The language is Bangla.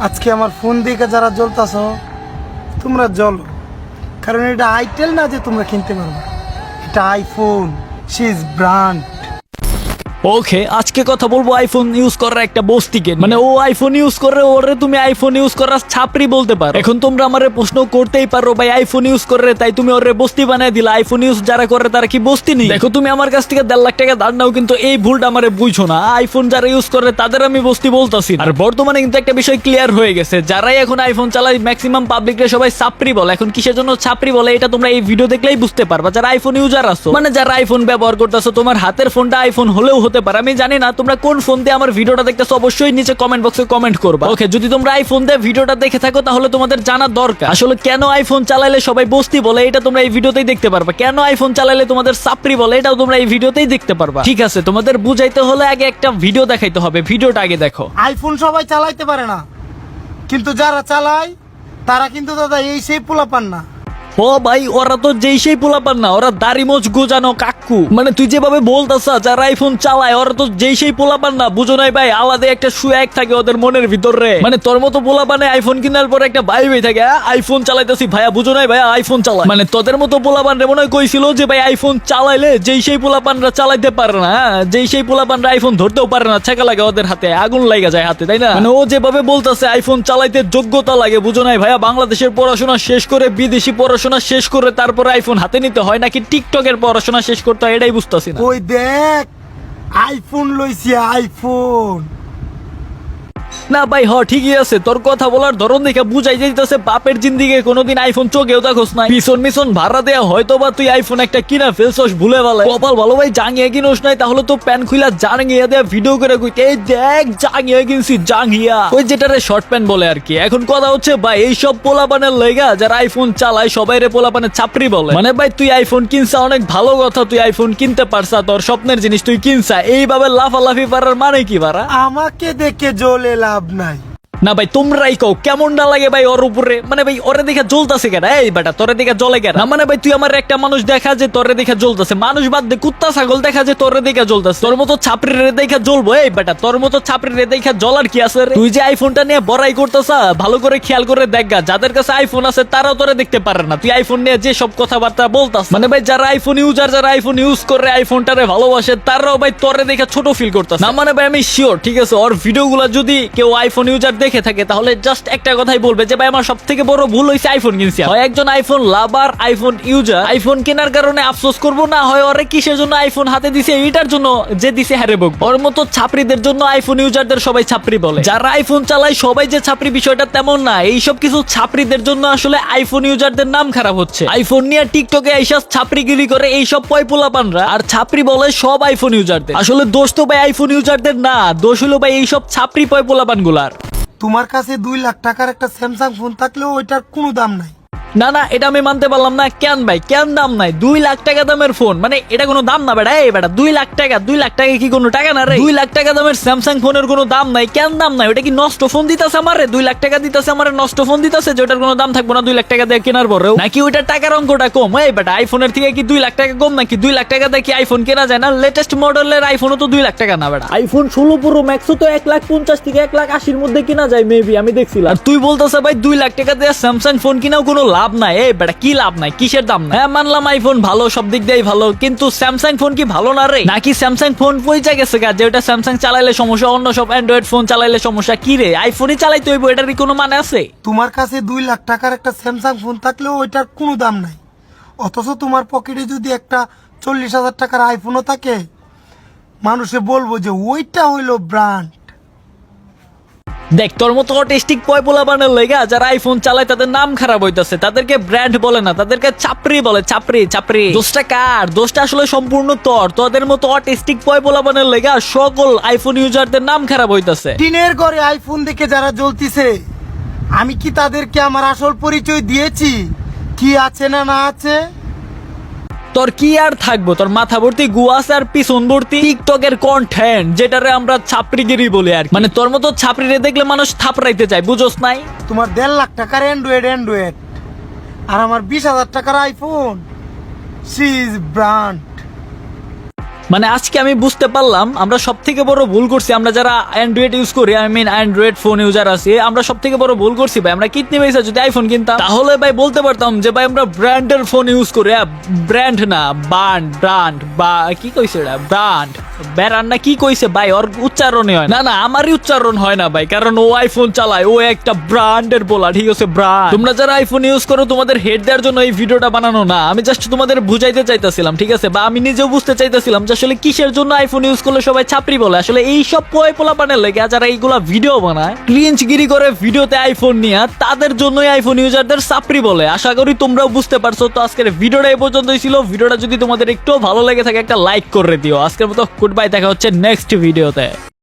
আজকে আমার ফোন দেখে যারা জ্বলতাছ তোমরা জ্বলো, কারণ এটা আইটেল না যে তোমরা কিনতে পারবে, এটা আইফোন, শি ইজ ব্র্যান্ড। ওকে, আজকে কথা বলবো আইফোন ইউজ করার একটা বস্তিকে, মানে ও আইফোন ইউজ করে, ওরে তুমি আইফোন ইউজ করার ছাপরি বলতে পারো। এখন তোমরা আমারে প্রশ্ন করতেই পারো, ভাই আইফোন ইউজ করে তাই তুমি ওরে বস্তি বানায় দিলা, আইফোন ইউজ যারা করে তারা কি বস্তি নেই? দেখো, তুমি আমার কাছ থেকে 1.5 লাখ টাকা ধার নাও, কিন্তু এই ভুলটা আমারে বুঝছো না। আইফোন যারা ইউজ করে তাদের আমি বস্তি বলতাছি না। আর বর্তমানে কিন্তু একটা বিষয় ক্লিয়ার হয়ে গেছে, যারাই এখন আইফোন চালায় ম্যাক্সিমাম পাবলিকরে সবাই ছাপরি বলে। এখন কিসের জন্য ছাপরি বলে এটা তোমরা এই ভিডিও দেখলেই বুঝতে পারবা। যারা আইফোন ইউজার আছো, মানে যারা আইফোন ব্যবহার করতেছো, তোমার হাতের ফোনটা আইফোন হলেও হতে পারে, আমি জানি না তোমরা কোন ফোন দিয়ে আমার ভিডিওটা দেখতেছো, অবশ্যই নিচে কমেন্ট বক্সে কমেন্ট করবা। ওকে, যদি তোমরা আইফোন দিয়ে ভিডিওটা দেখে থাকো তাহলে তোমাদের জানা দরকার আসলে কেন আইফোন চালাইলে সবাই বস্তি বলে, এটা তোমরা এই ভিডিওতেই দেখতে পারবা। কেন আইফোন চালাইলে তোমাদের ছাপরি বলে, এটাও তোমরা এই ভিডিওতেই দেখতে পারবা। ঠিক আছে, তোমাদের বুঝাইতে হলে আগে একটা ভিডিও দেখাইতে হবে, ভিডিওটা আগে দেখো। আইফোন সবাই চালাইতে পারে না, কিন্তু যারা চালায় তারা কিন্তু দাদা এই সেই পোলাপান না। ও ভাই, ওরা তো যেই সেই পোলাপান না, ওরা দাড়ি মোচ গোজানো কাকু। মানে তুই যেভাবে বলতাছ যারা আইফোন চালায় ওরা তো যেই সেই পোলাপান না, বুঝো নাই ভাই? আলাদা একটা সুয়াগ থাকে ওদের মনের ভিতরে। মানে তোর মতো পোলাপানে আইফোন কেনার পর একটা ভাই ভাই থাকে, আইফোন চালাইতেছি ভাইয়া, বুঝো নাই ভাইয়া আইফোন চালায়। মানে তোদের মতো পোলাপান রে মনে হয় কইছিল যে ভাই আইফোন চালাইলে যেই সেই পোলাপানরা চালাইতে পারে না, যেই সেই পোলাপানরা আইফোন ধরতেও পারে না, ছেঁকা লাগে ওদের হাতে, আগুন লাগা যায় হাতে, তাই না? মানে ও যেভাবে বলতাছে আইফোন চালাইতে যোগ্যতা লাগে, বুঝো নাই ভাইয়া? বাংলাদেশের পড়াশোনা শেষ করে বিদেশি পড়াশোনা শেষ করে তারপরে আইফোন হাতে নিতে হয়, নাকি টিকটকের পড়াশোনা শেষ করতে হয়, এটাই বুঝতেছি না। ওই দেখ, আইফোন লইছি আইফোন। না ভাই, ঠিকই আছে, তোর কথা বলার ধরন দেখে বুঝাই যাইতেছে বাপের জিন্দিগে কোনোদিন আইফোন চোখেও দেখোস নাই। পিছন মিছন ভাড়া দেয়া হয়তো বা তুই আইফোন একটা কিনা ফেলছস ভুলে ভালে। কপাল ভালো ভাই, জাঙ্গিয়া কিনোস নাই, তাহলে তো প্যান খুইলা জাঙ্গিয়া দেয়া ভিডিও করে কইতে, এই দেখ জাঙ্গিয়া কিনছি, জাঙ্গিয়া, ওই যেটারে শর্ট প্যান্ট বলে আর কি। এখন কথা হচ্ছে ভাই, এইসব পোলাপানের লেগা যারা আইফোন চালায় সবাই রে পোলাপানের ছাপরি বলে। মানে ভাই, তুই আইফোন কিনছা অনেক ভালো কথা, তুই আইফোন কিনতে পারছা, তোর স্বপ্নের জিনিস তুই কিনছা, এইভাবে লাফালাফি পারার মানে কি পারা? আমাকে দেখে জ্বলে লাভ নাই। না ভাই, তোমরাই কও কেমন না লাগে ভাই ওর উপরে? মানে ভাই ওরে দেখে জ্বলতাছে কেন? এই বেটা, তোরে দেখে জ্বলে কেন? না মানে ভাই, তুই আমার একটা মানুষ দেখা যে তোরে দেখে জ্বলতাছে, মানুষ বাদ দে, কুত্তা ছাগল দেখা যে তোরে দেখে জ্বলতাছে, তোর মতো ছাপড়ি রে দেখে জ্বলবো? এই বেটা, তোর মতো ছাপড়ি রে দেখে জ্বলার কি আছে রে? তুই যে আইফোনটা নিয়ে বড়াই করতেছা, ভালো করে খেয়াল করে দেখা, যাদের কাছে আইফোন আছে তারাও তোরে দেখতে পারে না। তুই আইফোন নিয়ে যে সব কথাবার্তা বলতাস, মানে ভাই যারা আইফোন ইউজার, যারা আইফোন ইউজ করে, আইফোনটারে ভালোবাসে, তারাও ভাই তোরে দেখে ছোট ফিল করতেছে। না মানে ভাই, আমি শিওর, ঠিক আছে, ওর ভিডিওগুলো যদি কেউ আইফোন ইউজার দেখে থাকে তাহলে জাস্ট একটা কথাই বলবে যে ভাই আমার সব থেকে বড় ভুল হয়েছে আইফোন কিনছি। হয় একজন আইফোন লাভার, আইফোন ইউজার, আইফোন কেনার কারণে আফসোস করবো, না হয় ওরে কিসের জন্য আইফোন হাতে দিছে এটার জন্য যে দিছে হারে বক। ওর মতো ছাপরিদের জন্য আইফোন ইউজারদের সবাই ছাপরি বলে। যারা আইফোন চালায় সবাই যে ছাপরি বিষয়টা তেমন না, এইসব কিছু ছাপরিদের জন্য আসলে আইফোন ইউজারদের নাম খারাপ হচ্ছে। আইফোন নিয়ে টিকটকে এইসব ছাপরিগিরি করে এইসব পয়পোলাপানরা, আর ছাপরি বলে সব আইফোন ইউজারদের। আসলে দোষ তো ভাই আইফোন ইউজারদের না, দোষ হলো ভাই এইসব ছাপরি পয়পোলাপান গুলার। তোমার কাছে 2 লাখ টাকার একটা স্যামসাং ফোন থাকলেও ওইটার কোনো দাম নাই। না না, এটা আমি মানতে পারলাম না। কেন ভাই, কেন দাম নাই? 2 লাখ টাকা দামের ফোন, মানে এটা কোনো দাম না বেটা? এই বেটা, 2 লাখ টাকা, 2 লাখ টাকা কি কোনো টাকা না রে? 2 লাখ টাকা দামের স্যামসাং ফোনের কোনো দাম নাই। কেন দাম নাই? ওটা কি নষ্ট ফোন দিতেছে আমারে? 2 লাখ টাকা দিতেছে আমারে, নষ্ট ফোন দিতেছে, যে ওটার কোনো দাম থাকবো না 2 লাখ টাকা দিয়ে কেনার পরেও? নাকি ওইটার টাকার অঙ্কটা কম? এই বেটা, আইফোনের থেকে কি 2 লাখ টাকা কম নাকি? 2 লাখ টাকা দিয়ে কি আইফোন কেনা যায় না? লেটেস্ট মডেলের আইফোনও তো 2 লাখ টাকা না বেটা। আইফোন 16 প্রো ম্যাক্সও তো 1,50,000 থেকে 1,80,000 মধ্যে কেনা যায় মেবি, আমি দেখছিলাম। আর তুই বলতেছে ভাই 2 লাখ টাকা দিয়ে স্যামসাং ফোন কিনাও কোনো লাভ নাই? এই বেটা, কি লাভ নাই? কিসের দাম নাই? হ্যাঁ মানলাম আইফোন ভালো, সব দিক দিয়ে ভালো, কিন্তু স্যামসাং ফোন কি ভালো না রে? নাকি স্যামসাং ফোন পয়সা গেছে গা, যে ওটা স্যামসাং চালাইলে সমস্যা, অন্য সব অ্যান্ড্রয়েড ফোন চালাইলে সমস্যা? কি রে, আইফোনই চালাইতে হইব, এটারই কোনো মানে আছে? তোমার কাছে 2 লাখ টাকার একটা স্যামসাং ফোন থাকলেও ওইটার কোনো দাম নাই, অথচ তোমার পকেটে যদি একটা 40,000 টাকার আইফোনও থাকে, মানুষে বলবো যে ওইটা হইলো ব্র্যান্ড। দেখ, তোর মতো অটিস্টিক পয়পোলাপানের লেগা যারা আইফোন চালায় তাদের নাম খারাপ হইতাছে, তাদেরকে ব্র্যান্ড বলে না, তাদেরকে ছাপরি বলে, ছাপরি ছাপরি। দোষটা কার? দোষটা আসলে সম্পূর্ণ তোর। তোদের মতো অটিস্টিক পয়পোলাপানের লেগা সকল আইফোন ইউজারদের নাম খারাপ হইতাছে। টিনের ঘরে আইফোন দেখে যারা জ্বলতিছে, আমি কি তাদেরকে আমার আসল পরিচয় দিয়েছি? কি আছে না না আছে? তোর কি আর থাকবো? তোর মাথা ভর্তি গুয়াস আর পিছন ভর্তি টিকটকের কন্টেন্ট, যেটারে আমরা ছাপরিগিরি বলি আর কি। মানে তোর মতো ছাপরিরে দেখলে মানুষ থাপড়াইতে চায়, বুঝোস নাই? তোমার 1.5 লাখ টাকার অ্যান্ড্রয়েড আর আমার 20,000 টাকার আইফোন, শি ইজ ব্র্যান্ড। মানে আজকে আমি বুঝতে পারলাম আমরা সব থেকে বড় ভুল করছি, আমরা যারা অ্যান্ড্রয়েড ইউজ করি, I mean Android phone user আছি, আমরা সব থেকে বড় ভুল করছি ভাই। আমরা কিডনি পয়সা যদি আইফোন কিনতাম তাহলে ভাই বলতে পারতাম যে ভাই আমরা ব্র্যান্ডের ফোন ইউজ করি। ব্র্যান্ড না ব্র্যান্ড বা কি কইছে এটা, ব্র্যান্ড না কি কইছে ভাই, ওর উচ্চারণই হয় না। না আমারই উচ্চারণ হয় না ভাই, কারণ ও আইফোন চালায়, ও একটা ব্র্যান্ডের বলা, ঠিক আছে ব্র্যান্ড। তোমরা যারা আইফোন ইউজ করো তোমাদের হেড দেওয়ার জন্য এই ভিডিওটা বানানো না, আমি জাস্ট তোমাদের বুঝাইতে চাইতেছিলাম, ঠিক আছে, বা আমি নিজেও বুঝতে চাইতেছিলাম যে আসলে কিসের জন্য আইফোন ইউজ করলে সবাই ছাপরি বলে। আসলে এই সব পোলা পানের লেগে যারা এইগুলা ভিডিও বানায়, ক্রিঞ্জগিরি করে ভিডিওতে আইফোন নিয়ে, তাদের জন্যই আইফোন ইউজারদের ছাপরি বলে। আশা করি তোমরাও বুঝতে পারছো। তো আজকের ভিডিওটা এই পর্যন্তই ছিল। ভিডিওটা যদি তোমাদের একটু ভালো লেগে থাকে একটা লাইক করে দিও। আজকের মতো গুড বাই, দেখা হচ্ছে নেক্সট ভিডিওতে।